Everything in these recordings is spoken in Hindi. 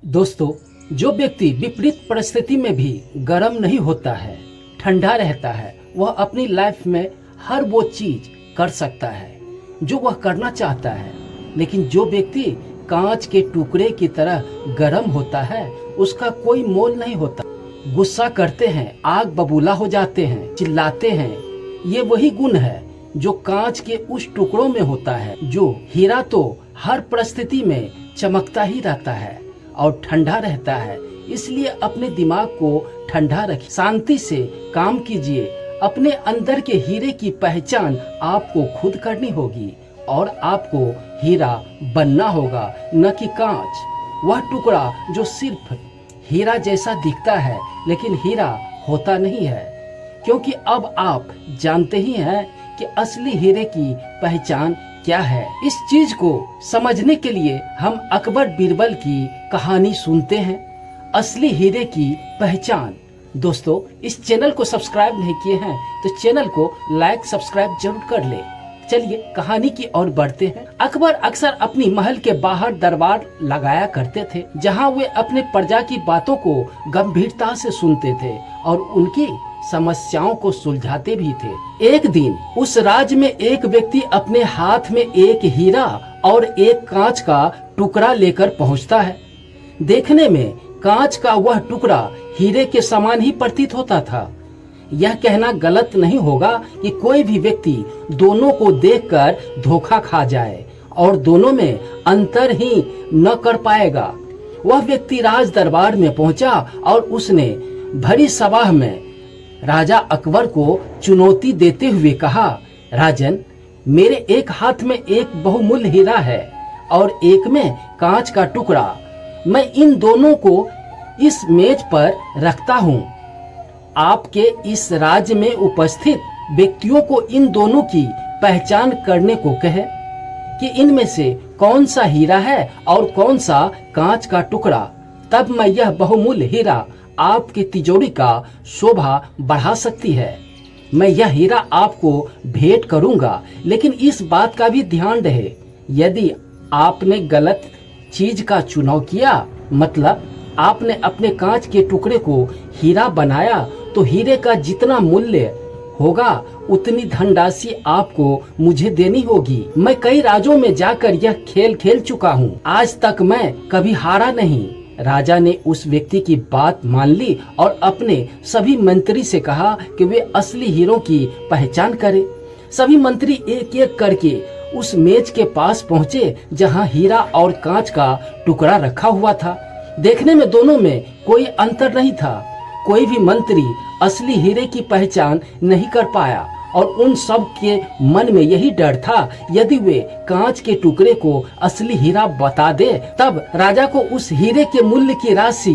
दोस्तों, जो व्यक्ति विपरीत परिस्थिति में भी गर्म नहीं होता है, ठंडा रहता है, वह अपनी लाइफ में हर वो चीज कर सकता है जो वह करना चाहता है। लेकिन जो व्यक्ति कांच के टुकड़े की तरह गर्म होता है, उसका कोई मोल नहीं होता। गुस्सा करते हैं, आग बबूला हो जाते हैं, चिल्लाते हैं। ये वही गुण है जो कांच के उस टुकड़ों में होता है। जो हीरा तो हर परिस्थिति में चमकता ही रहता है और ठंडा रहता है। इसलिए अपने दिमाग को ठंडा रखिए, शांति से काम कीजिए। अपने अंदर के हीरे की पहचान आपको खुद करनी होगी और आपको हीरा बनना होगा, न कि कांच। वह टुकड़ा जो सिर्फ हीरा जैसा दिखता है लेकिन हीरा होता नहीं है, क्योंकि अब आप जानते ही हैं कि असली हीरे की पहचान क्या है। इस चीज को समझने के लिए हम अकबर बीरबल की कहानी सुनते हैं, असली हीरे की पहचान। दोस्तों, इस चैनल को सब्सक्राइब नहीं किए हैं तो चैनल को लाइक सब्सक्राइब जरूर कर ले। चलिए कहानी की ओर बढ़ते हैं। अकबर अक्सर अपनी महल के बाहर दरबार लगाया करते थे, जहां वे अपने प्रजा की बातों को गंभीरता से सुनते थे और उनकी समस्याओं को सुलझाते भी थे। एक दिन उस राज्य में एक व्यक्ति अपने हाथ में एक हीरा और एक कांच का टुकड़ा लेकर पहुंचता है। देखने में कांच का वह टुकड़ा हीरे के समान ही प्रतीत होता था। यह कहना गलत नहीं होगा कि कोई भी व्यक्ति दोनों को देखकर धोखा खा जाए और दोनों में अंतर ही न कर पाएगा। वह व्यक्ति राज दरबार में पहुंचा और उसने भरी सभा में राजा अकबर को चुनौती देते हुए कहा, राजन, मेरे एक हाथ में एक बहुमूल्य हीरा है और एक में कांच का टुकड़ा। मैं इन दोनों को इस मेज पर रखता हूँ। आपके इस राज्य में उपस्थित व्यक्तियों को इन दोनों की पहचान करने को कहे कि इनमें से कौन सा हीरा है और कौन सा कांच का टुकड़ा। तब मैं यह बहुमूल्य हीरा आपकी तिजोरी का शोभा बढ़ा सकती है। मैं यह हीरा आपको भेंट करूंगा, लेकिन इस बात का भी ध्यान रहे, यदि आपने गलत चीज का चुनाव किया, मतलब आपने अपने कांच के टुकड़े को हीरा बनाया, तो हीरे का जितना मूल्य होगा उतनी धनराशि आपको मुझे देनी होगी। मैं कई राज्यों में जाकर यह खेल खेल चुका हूँ, आज तक मैं कभी हारा नहीं। राजा ने उस व्यक्ति की बात मान ली और अपने सभी मंत्री से कहा कि वे असली हीरों की पहचान करें। सभी मंत्री एक एक करके उस मेज के पास पहुँचे जहाँ हीरा और कांच का टुकड़ा रखा हुआ था। देखने में दोनों में कोई अंतर नहीं था। कोई भी मंत्री असली हीरे की पहचान नहीं कर पाया और उन सब के मन में यही डर था, यदि वे कांच के टुकड़े को असली हीरा बता दे, तब राजा को उस हीरे के मूल्य की राशि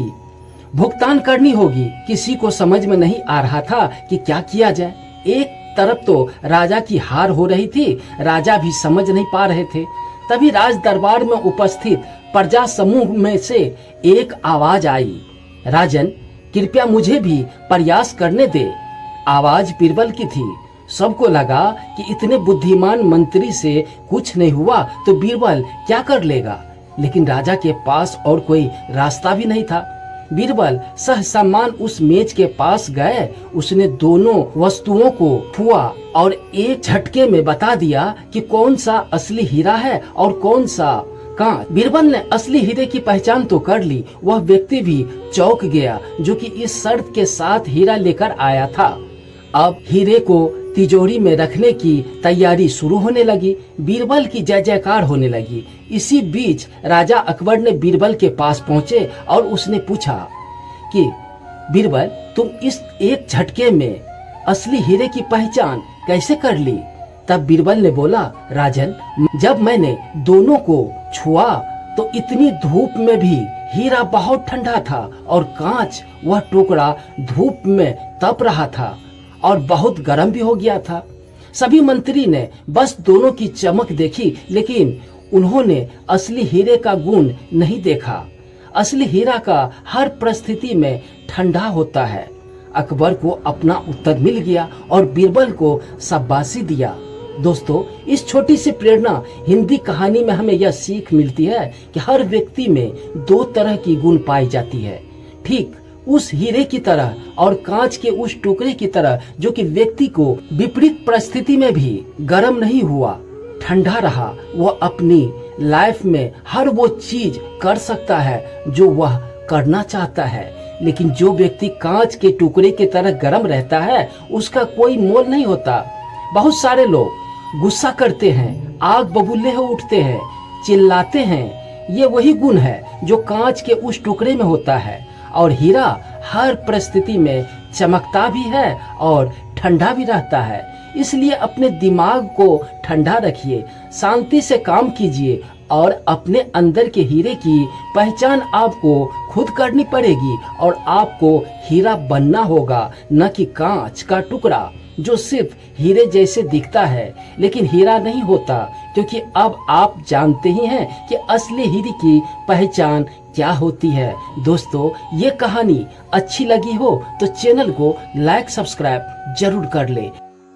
भुगतान करनी होगी। किसी को समझ में नहीं आ रहा था कि क्या किया जाए। एक तरफ तो राजा की हार हो रही थी, राजा भी समझ नहीं पा रहे थे। तभी राज दरबार में उपस्थित प्रजा समूह में से एक आवाज आई, राजन, कृपया मुझे भी प्रयास करने दे। आवाज बीरबल की थी। सबको लगा कि इतने बुद्धिमान मंत्री से कुछ नहीं हुआ तो बीरबल क्या कर लेगा, लेकिन राजा के पास और कोई रास्ता भी नहीं था। बीरबल सहसम्मान उस मेज के पास गए। उसने दोनों वस्तुओं को छुआ और एक झटके में बता दिया कि कौन सा असली हीरा है और कौन सा कांच। बीरबल ने असली हीरे की पहचान तो कर ली, वह व्यक्ति भी चौंक गया जो कि इस शर्त के साथ हीरा लेकर आया था। अब हीरे को तिजोरी में रखने की तैयारी शुरू होने लगी। बीरबल की जय जयकार होने लगी। इसी बीच राजा अकबर ने बीरबल के पास पहुंचे और उसने पूछा कि बीरबल, तुम इस एक झटके में असली हीरे की पहचान कैसे कर ली? तब बीरबल ने बोला, राजन, जब मैंने दोनों को छुआ तो इतनी धूप में भी हीरा बहुत ठंडा था और कांच, वह टुकड़ा धूप में तप रहा था और बहुत गर्म भी हो गया था। सभी मंत्री ने बस दोनों की चमक देखी, लेकिन उन्होंने असली हीरे का गुण नहीं देखा। असली हीरा का हर परिस्थिति में ठंडा होता है। अकबर को अपना उत्तर मिल गया और बीरबल को शाबाशी दिया। दोस्तों, इस छोटी सी प्रेरणा हिंदी कहानी में हमें यह सीख मिलती है कि हर व्यक्ति में दो तरह की गुण पाई जाती है, ठीक उस हीरे की तरह और कांच के उस टुकड़े की तरह जो कि व्यक्ति को विपरीत परिस्थिति में भी गर्म नहीं हुआ, ठंडा रहा। वह अपनी लाइफ में हर वो चीज कर सकता है जो वह करना चाहता है। लेकिन जो व्यक्ति कांच के टुकड़े की तरह गर्म रहता है उसका कोई मोल नहीं होता। बहुत सारे लोग गुस्सा करते हैं, आग बबूले हो उठते हैं, चिल्लाते हैं। ये वही गुण है जो कांच के उस टुकड़े में होता है। और हीरा हर परिस्थिति में चमकता भी है और ठंडा भी रहता है। इसलिए अपने दिमाग को ठंडा रखिए, शांति से काम कीजिए और अपने अंदर के हीरे की पहचान आपको खुद करनी पड़ेगी और आपको हीरा बनना होगा, न कि कांच का टुकड़ा जो सिर्फ हीरे जैसे दिखता है लेकिन हीरा नहीं होता। क्योंकि अब आप जानते ही हैं कि असली हीरे की पहचान क्या होती है। दोस्तों, ये कहानी अच्छी लगी हो तो चैनल को लाइक सब्सक्राइब जरूर कर ले।